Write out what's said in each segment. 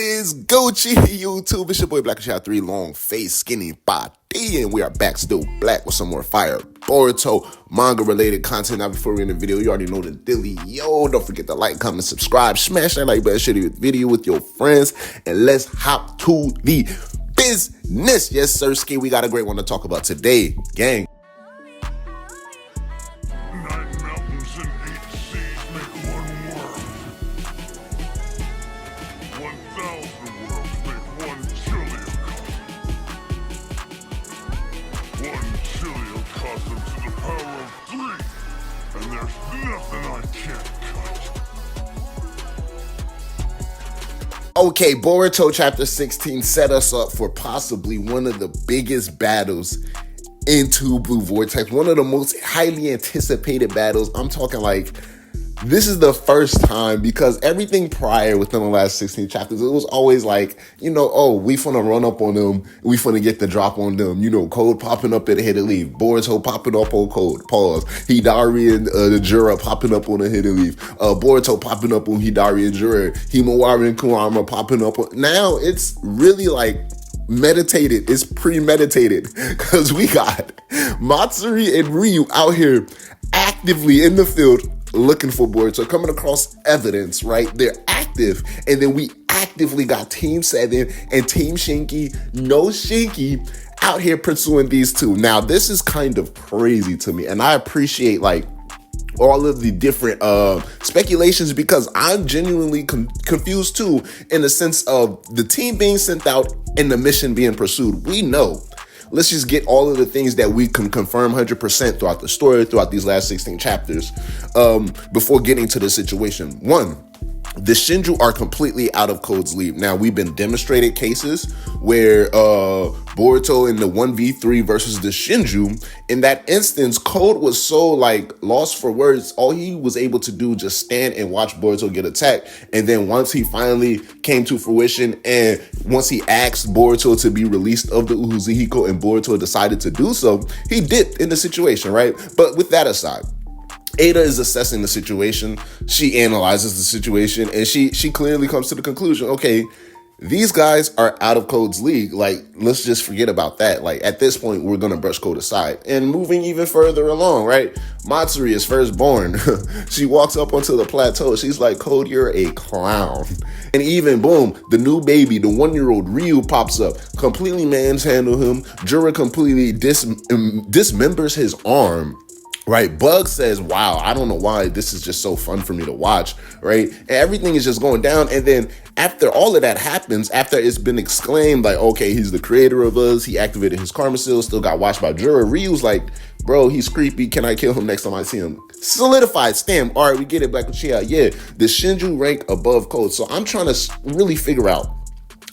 It's Gucci YouTube. It's your boy Black Shot 3 long face, skinny body, and we are back still black with some more fire Boruto manga related content. Now before we end the video, you already know the dilly. Yo, don't forget to like, comment, subscribe, smash that like button, share the video with your friends, and let's hop to the business. Yes, sir, ski. We got a great one to talk about today, gang. Okay, Boruto chapter 16 set us up for possibly one of the biggest battles into Blue Vortex, one of the most highly anticipated battles. I'm talking like this is the first time, because everything prior within the last 16 chapters, it was always like, oh, we finna run up on them, we finna get the drop on them, Code popping up at a hit and leave, Boruto popping up on Code, pause, Hidari and the Jura popping up on a hit and leave, Boruto popping up on Hidari and Jura, Himawari and Kurama popping up on, now it's really like meditated, it's premeditated, because we got Matsuri and Ryu out here actively in the field looking for Boruto, coming across evidence, right? They're active, and then we actively got Team 7 and Team Shinki, no Shinki, out here pursuing these two. Now, this is kind of crazy to me, and I appreciate like all of the different speculations, because I'm genuinely confused too, in the sense of the team being sent out and the mission being pursued. We know. Let's just get all of the things that we can confirm 100% throughout the story, throughout these last 16 chapters, before getting to the situation. One, the Shinju are completely out of Code's league. Now, we've been demonstrated cases where Boruto in the 1v3 versus the Shinju, in that instance, Code was so like lost for words. All he was able to do just stand and watch Boruto get attacked. And then once he finally came to fruition, and once he asked Boruto to be released of the Uzuhiko and Boruto decided to do so, he dipped in the situation, right? But with that aside, Ada is assessing the situation. She analyzes the situation, and she clearly comes to the conclusion, okay, these guys are out of Code's league. Like, let's just forget about that. Like, at this point, we're going to brush Code aside. And moving even further along, right? Matsuri is firstborn. She walks up onto the plateau. She's like, Code, you're a clown. And even, boom, the new baby, the 1-year-old Ryu pops up, completely manhandle him. Jura completely dismembers his arm. Right, Bug says, wow, I don't know why this is just so fun for me to watch, right? And everything is just going down. And then after all of that happens, after it's been exclaimed, like, okay, he's the creator of us, he activated his karma seal, still got watched by Jura, Ryu's like, bro, he's creepy, can I kill him next time I see him? Solidified, stamp, all right, we get it, Black Uchiha, yeah, the Shinju rank above Code. So I'm trying to really figure out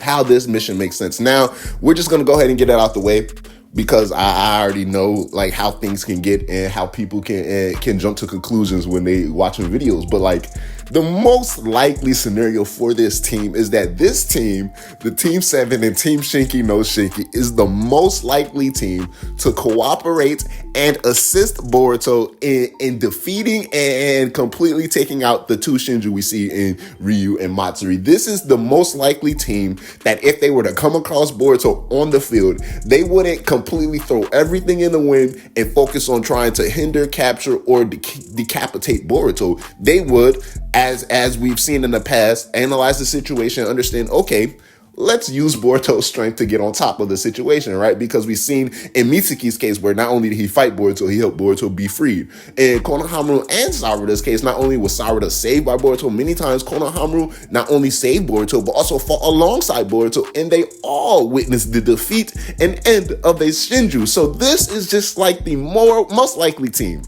how this mission makes sense. Now, we're just going to go ahead and get that out the way, because I already know like how things can get and how people can jump to conclusions when they watching videos. But like the most likely scenario for this team is that this team, the Team 7 and Team Shinki no Shinki, is the most likely team to cooperate and assist Boruto in defeating and completely taking out the two Shinju we see in Ryu and Matsuri. This is the most likely team that if they were to come across Boruto on the field, they wouldn't completely throw everything in the wind and focus on trying to hinder, capture, or decapitate Boruto. They would, as we've seen in the past, analyze the situation, understand, okay, let's use Boruto's strength to get on top of the situation, right? Because we've seen in Mitsuki's case where not only did he fight Boruto, he helped Boruto be freed. In Konohamaru and Sarada's case, not only was Sarada saved by Boruto, many times Konohamaru not only saved Boruto, but also fought alongside Boruto, and they all witnessed the defeat and end of a Shinju. So this is just like the most likely team,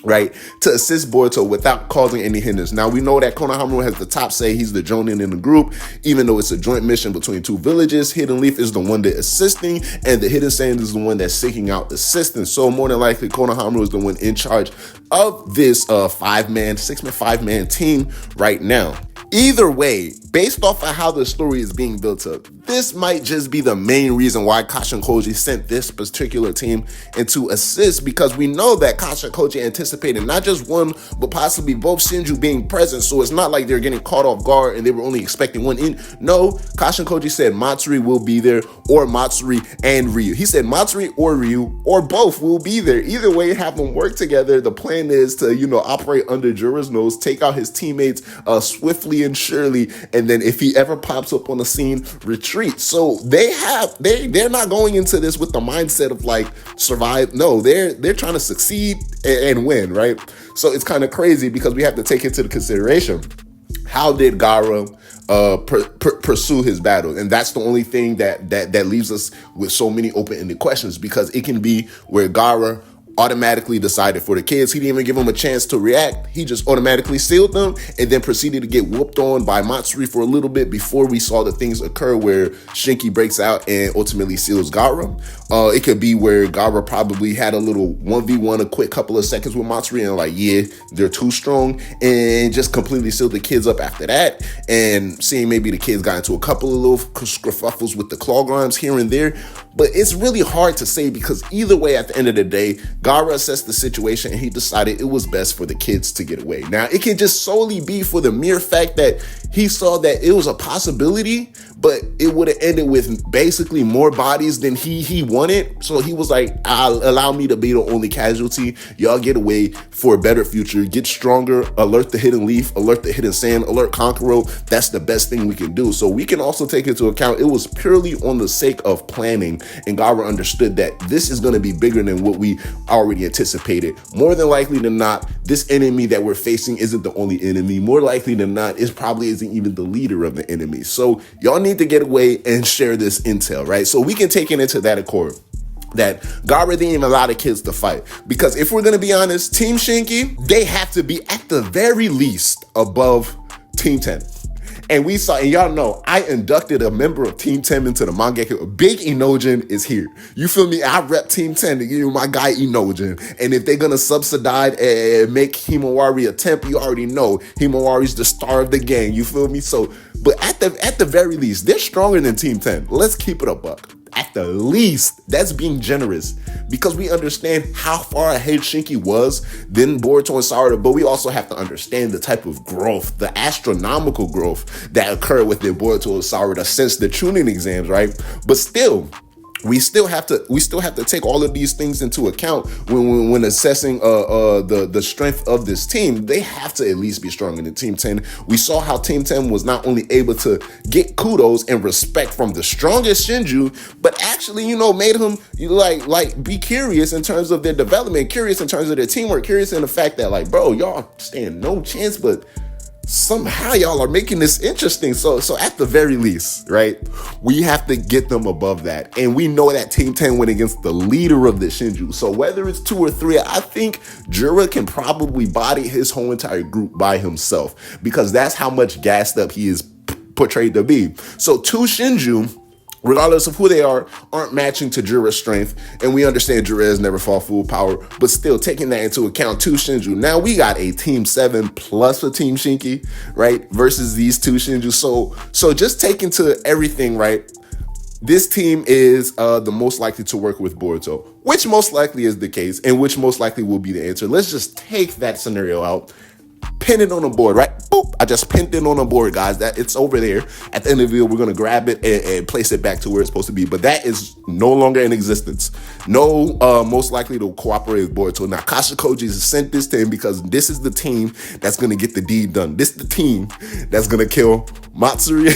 right, to assist Boruto without causing any hindrance. Now, we know that Konohamaru has the top say, he's the jonin in the group, even though it's a joint mission between two villages. Hidden Leaf is the one that's assisting, and the Hidden Sand is the one that's seeking out assistance. So more than likely, Konohamaru is the one in charge of this 5-man team right now. Either way, based off of how the story is being built up, this might just be the main reason why Kashin Koji sent this particular team into assist, because we know that Kashin Koji anticipated not just one, but possibly both Shinju being present. So it's not like they're getting caught off guard and they were only expecting one in. No, Kashin Koji said Matsuri will be there, or Matsuri and Ryu. He said Matsuri or Ryu or both will be there. Either way, have them work together. The plan is to, operate under Jura's nose, take out his teammates swiftly and surely, and then if he ever pops up on the scene, retreat. So they're not going into this with the mindset of like survive. No, they're trying to succeed and win, right? So it's kind of crazy because we have to take into the consideration, how did Gaara pursue his battle? And that's the only thing that leaves us with so many open-ended questions, because it can be where Gaara automatically decided for the kids. He didn't even give them a chance to react. He just automatically sealed them and then proceeded to get whooped on by Matsuri for a little bit before we saw the things occur where Shinki breaks out and ultimately seals Gaara. It could be where Gaara probably had a little 1v1, a quick couple of seconds with Matsuri and like, yeah, they're too strong, and just completely sealed the kids up after that. And seeing maybe the kids got into a couple of little scuffles with the claw grimes here and there. But it's really hard to say, because either way, at the end of the day, Gaara assessed the situation and he decided it was best for the kids to get away. Now, it can just solely be for the mere fact that he saw that it was a possibility, but it would have ended with basically more bodies than he wanted. So he was like, allow me to be the only casualty. Y'all get away for a better future. Get stronger. Alert the hidden leaf. Alert the hidden sand. Alert Konkoro. That's the best thing we can do. So we can also take into account it was purely on the sake of planning. And Gaara understood that this is going to be bigger than what we already anticipated. More than likely than not, this enemy that we're facing isn't the only enemy. More likely than not, it probably isn't even the leader of the enemy. So y'all need to get away and share this intel, right? So we can take it into that accord that Gaara didn't even allow the kids to fight. Because if we're going to be honest, Team Shinki, they have to be at the very least above Team 10. And we saw, and y'all know, I inducted a member of Team 10 into the Mangekyo. Big Inojin is here. You feel me? I rep Team 10 to give you my guy Inojin. And if they're going to subsidize and make Himawari a temp, you already know Himawari's the star of the gang. You feel me? So, but at the very least, they're stronger than Team 10. Let's keep it a buck. At the least, that's being generous, because we understand how far ahead Shinki was than Boruto and Sarada, but we also have to understand the type of growth, the astronomical growth that occurred within Boruto and Sarada since the Chunin exams, right? But still, we still have to take all of these things into account when assessing the strength of this team. They have to at least be stronger than Team 10. We saw how Team 10 was not only able to get kudos and respect from the strongest Shinju, but actually, made him like be curious in terms of their development, curious in terms of their teamwork, curious in the fact that like, bro, y'all stand no chance, but somehow y'all are making this interesting. So at the very least, right, we have to get them above that. And we know that Team 10 went against the leader of the Shinju. So whether it's 2 or 3, I think Jura can probably body his whole entire group by himself, because that's how much gassed up he is portrayed to be. So 2 Shinju, regardless of who they are, aren't matching to Jura's strength. And we understand Jura has never fought full power, but still taking that into account, 2 Shinju. Now we got a Team 7 plus a Team Shinki, right? Versus these 2 Shinju. So just take into everything, right? This team is the most likely to work with Boruto, which most likely is the case, and which most likely will be the answer. Let's just take that scenario out. Pin it on the board, right? Boop. I just pinned it on the board, guys. That it's over there. At the end of the video, we're going to grab it and place it back to where it's supposed to be. But that is no longer in existence. No, most likely to cooperate with Boruto. Now, Kashin Koji has sent this to him because this is the team that's going to get the deed done. This is the team that's going to kill Matsuri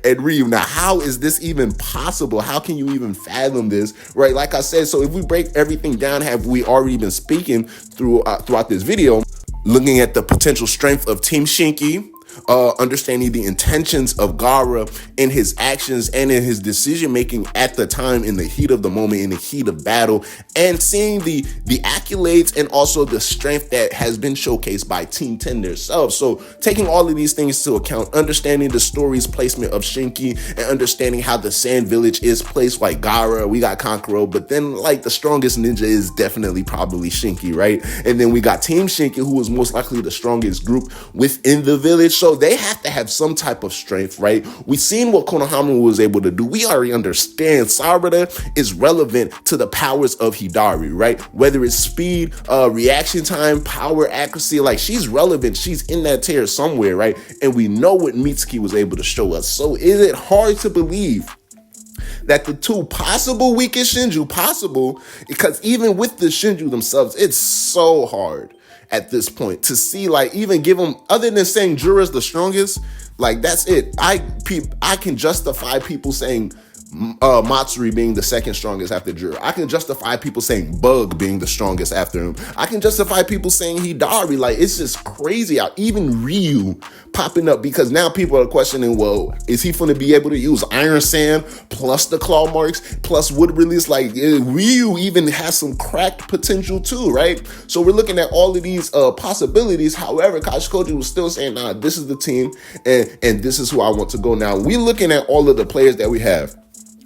and Ryu. Now, how is this even possible? How can you even fathom this, right? Like I said, so if we break everything down, have we already been speaking throughout this video, looking at the potential strength of Team Shinki, understanding the intentions of Gaara in his actions and in his decision making at the time, in the heat of the moment, in the heat of battle, and seeing the accolades and also the strength that has been showcased by Team 10 themselves. So taking all of these things into account, understanding the story's placement of Shinki, and understanding how the Sand Village is placed, like Gaara, we got Konkoro, but then like the strongest ninja is definitely probably Shinki, right? And then we got Team Shinki, who is most likely the strongest group within the village. So they have to have some type of strength, right? We've seen what Konohamaru was able to do. We already understand Sarada is relevant to the powers of Hidari, right? Whether it's speed, reaction time, power, accuracy, like she's relevant. She's in that tier somewhere, right? And we know what Mitsuki was able to show us. So is it hard to believe that the two possible weakest Shinju, possible, because even with the Shinju themselves, it's so hard at this point to see, like, even give them, other than saying Jura's the strongest, like, that's it. I can justify people saying Matsuri being the second strongest after Jura. I can justify people saying Bug being the strongest after him. I can justify people saying Hidari. Like, it's just crazy out. Even Ryu popping up, because now people are questioning, well, is he going to be able to use Iron Sand plus the claw marks plus wood release? Like, Ryu even has some cracked potential too, right? So we're looking at all of these possibilities. However, Kashikoji was still saying, nah, this is the team and this is who I want to go. Now, we're looking at all of the players that we have.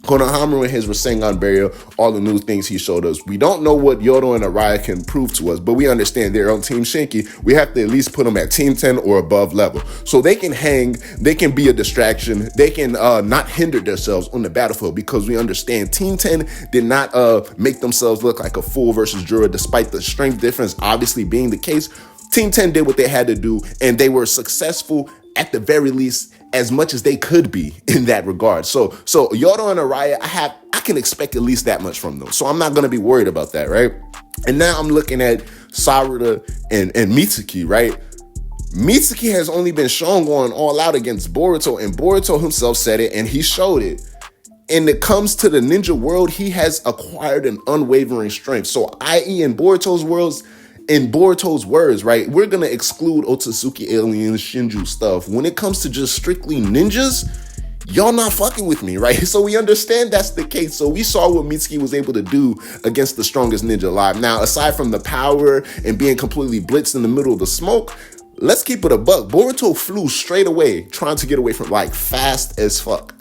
Konohamaru and his Rasengan barrier, all the new things he showed us. We don't know what Yodo and Araya can prove to us, but we understand they're on Team Shinki. We have to at least put them at Team 10 or above level. So they can hang, they can be a distraction, they can not hinder themselves on the battlefield, because we understand Team 10 did not make themselves look like a fool versus Jura, despite the strength difference obviously being the case. Team 10 did what they had to do, and they were successful at the very least as much as they could be in that regard. So Yodo and Araya, I can expect at least that much from them. So I'm not going to be worried about that, right? And now I'm looking at Sarada and Mitsuki, right? Mitsuki has only been shown going all out against Boruto, and Boruto himself said it, and he showed it. And it comes to the ninja world, he has acquired an unwavering strength. So i.e. in Boruto's words, right, we're going to exclude Otsutsuki aliens, Shinju stuff. When it comes to just strictly ninjas, y'all not fucking with me, right? So we understand that's the case. So we saw what Mitsuki was able to do against the strongest ninja alive. Now, aside from the power and being completely blitzed in the middle of the smoke, let's keep it a buck. Boruto flew straight away, trying to get away from, like, fast as fuck.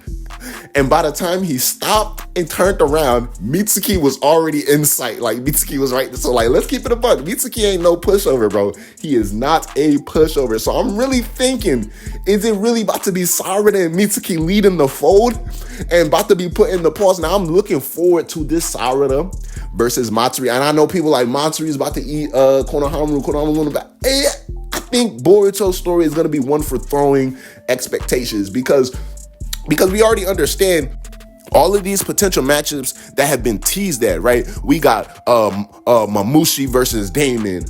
And by the time he stopped and turned around, Mitsuki was already in sight. Like, Mitsuki was right. So, like, let's keep it a buck. Mitsuki ain't no pushover, bro. He is not a pushover. So I'm really thinking, is it really about to be Sarada and Mitsuki leading the fold and about to be put in the pause? Now, I'm looking forward to this Sarada versus Matsuri. And I know people like Matsuri is about to eat Konohamaru. Konohamaru's on the back. I think Boruto's story is going to be one for throwing expectations, because we already understand all of these potential matchups that have been teased at, right? We got Mamushi versus Damon,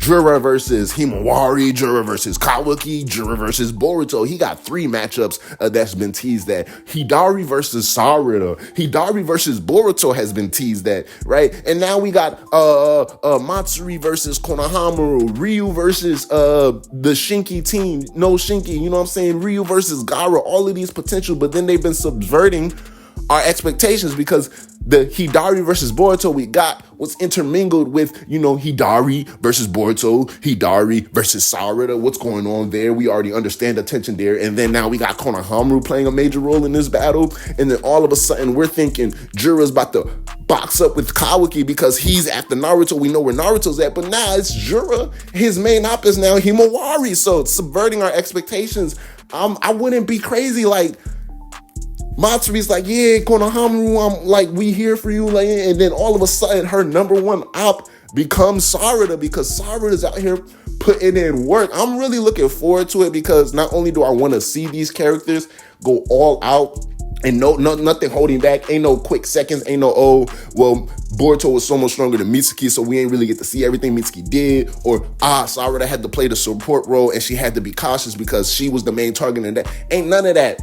Jura versus Himawari, Jura versus Kawaki, Jura versus Boruto. He got 3 matchups that's been teased at. Hidari versus Sarada, Hidari versus Boruto has been teased at, right? And now we got Matsuri versus Konohamaru, Ryu versus the Shinki team, no Shinki, you know what I'm saying? Ryu versus Gara, all of these potential, but then they've been subverting our expectations, because the Hidari versus Boruto we got was intermingled with, you know, Hidari versus Boruto, Hidari versus Sarada. What's going on there? We already understand the tension there. And then now we got Konohamaru playing a major role in this battle. And then all of a sudden we're thinking Jura's about to box up with Kawaki because he's after Naruto. We know where Naruto's at, but now it's Jura. His main op is now Himawari. So it's subverting our expectations. I wouldn't be crazy, like, Matsuri's like, yeah, Konohamaru, I'm like, we here for you. Like, and then all of a sudden her number one op becomes Sarada, because Sarada's out here putting in work. I'm really looking forward to it, because not only do I want to see these characters go all out and nothing holding back, ain't no quick seconds, ain't no, oh, well, Boruto was so much stronger than Mitsuki, so we ain't really get to see everything Mitsuki did, or Sarada had to play the support role and she had to be cautious because she was the main target, and that ain't none of that.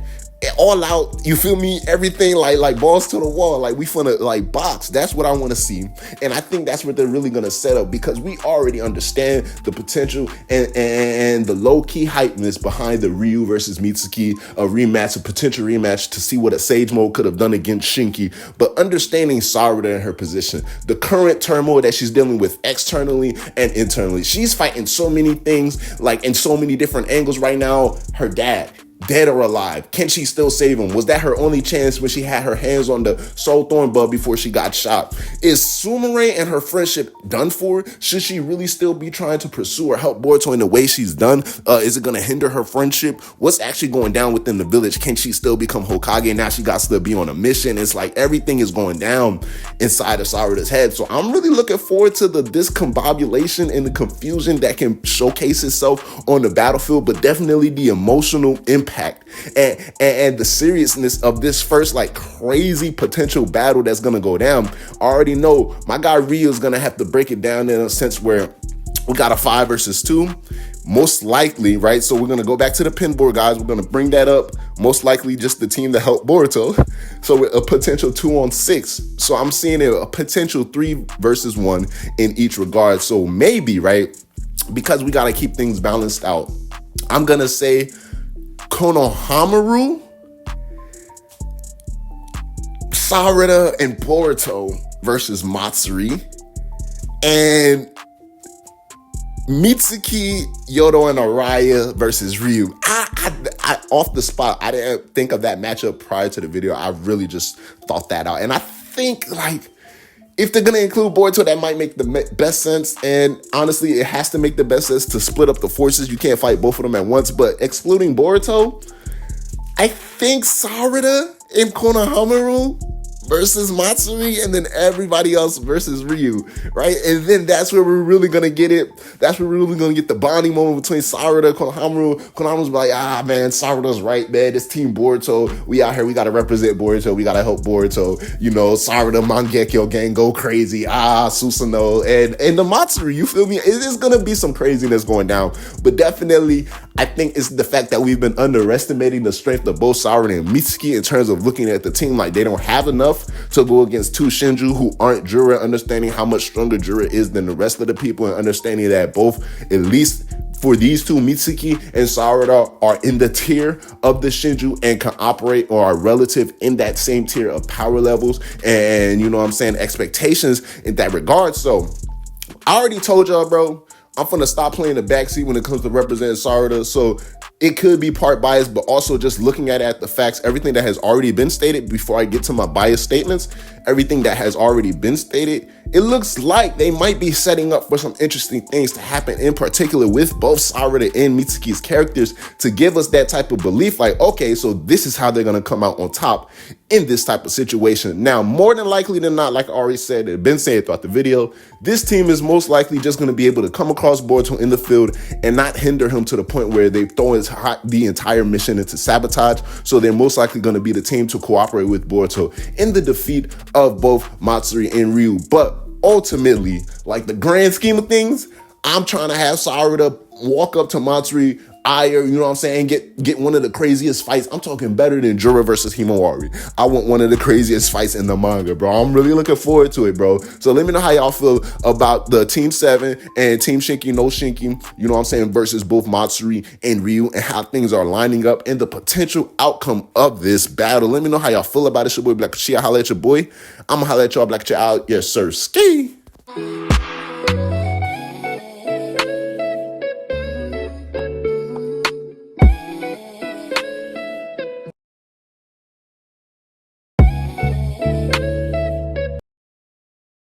All out, you feel me? Everything like balls to the wall, like we finna like box. That's what I want to see, and I think that's what they're really gonna set up, because we already understand the potential and the low key hypeness behind the Ryu versus Mitsuki a potential rematch to see what a Sage Mode could have done against Shinki. But understanding Sarada and her position, the current turmoil that she's dealing with externally and internally, she's fighting so many things, like in so many different angles right now. Her dad, dead or alive? Can she still save him? Was that her only chance when she had her hands on the soul thorn bud before she got shot? Is Sumire and her friendship done for? Should she really still be trying to pursue or help Boruto in the way she's done? Is it going to hinder her friendship? What's actually going down within the village? Can she still become Hokage? Now she got to be on a mission. It's like everything is going down inside of Sarada's head. So I'm really looking forward to the discombobulation and the confusion that can showcase itself on the battlefield, but definitely the emotional impact and the seriousness of this first like crazy potential battle that's gonna go down. I already know my guy Ryu is gonna have to break it down in a sense where we got a 5 versus 2, most likely, right? So we're gonna go back to the pin board, guys. We're gonna bring that up. Most likely just the team that helped Boruto. So a potential 2 on 6. So I'm seeing a potential 3 versus 1 in each regard. So maybe, right? Because we gotta keep things balanced out, I'm gonna say Konohamaru, Sarada, and Boruto versus Matsuri, and Mitsuki, Yodo, and Araya versus Ryu. I off the spot, I didn't think of that matchup prior to the video. I really just thought that out. And I think, like, if they're going to include Boruto, that might make the best sense. And honestly, it has to make the best sense to split up the forces. You can't fight both of them at once. But excluding Boruto, I think Sarada and Konohamaru versus Matsuri, and then everybody else versus Ryu, right? And then that's where we're really gonna get it. That's where we're really gonna get the bonding moment between Sarada and Konohamaru. Konohamaru's like, man, Sarada's right, man. This team Boruto, we out here, we gotta represent Boruto, we gotta help Boruto. You know, Sarada, Mangekyo gang go crazy. Susanoo, and the Matsuri, you feel me? It is gonna be some craziness going down, but definitely, I think it's the fact that we've been underestimating the strength of both Sarada and Mitsuki in terms of looking at the team like they don't have enough to go against 2 Shinju who aren't Jura, understanding how much stronger Jura is than the rest of the people, and understanding that both, at least for these 2, Mitsuki and Sarada, are in the tier of the Shinju and can operate or are relative in that same tier of power levels and, you know what I'm saying, expectations in that regard. So I already told y'all, bro, I'm finna stop playing the backseat when it comes to representing Sarada. So it could be part biased, but also just looking at the facts, everything that has already been stated before I get to my biased statements, everything that has already been stated, it looks like they might be setting up for some interesting things to happen, in particular with both Sarada and Mitsuki's characters, to give us that type of belief like, okay, so this is how they're going to come out on top in this type of situation. Now, more than likely than not, like I already said, I've been saying throughout the video, this team is most likely just going to be able to come across Boruto in the field and not hinder him to the point where they throw the entire mission into sabotage. So they're most likely going to be the team to cooperate with Boruto in the defeat of both Matsuri and Ryu. But ultimately, like the grand scheme of things, I'm trying to have Sarada walk up to Matsuri, you know what I'm saying, get one of the craziest fights. I'm talking better than Jura versus Himawari. I want one of the craziest fights in the manga, bro. I'm really looking forward to it, bro. So let me know how y'all feel about the Team 7 and Team Shinki no Shinki, you know what I'm saying, versus both Matsuri and Ryu, and how things are lining up and the potential outcome of this battle. Let me know how y'all feel about it. It's your boy Black Chia. Holla at your boy. I'm gonna holla at y'all. Black Chia out. Yes, sir. Ski.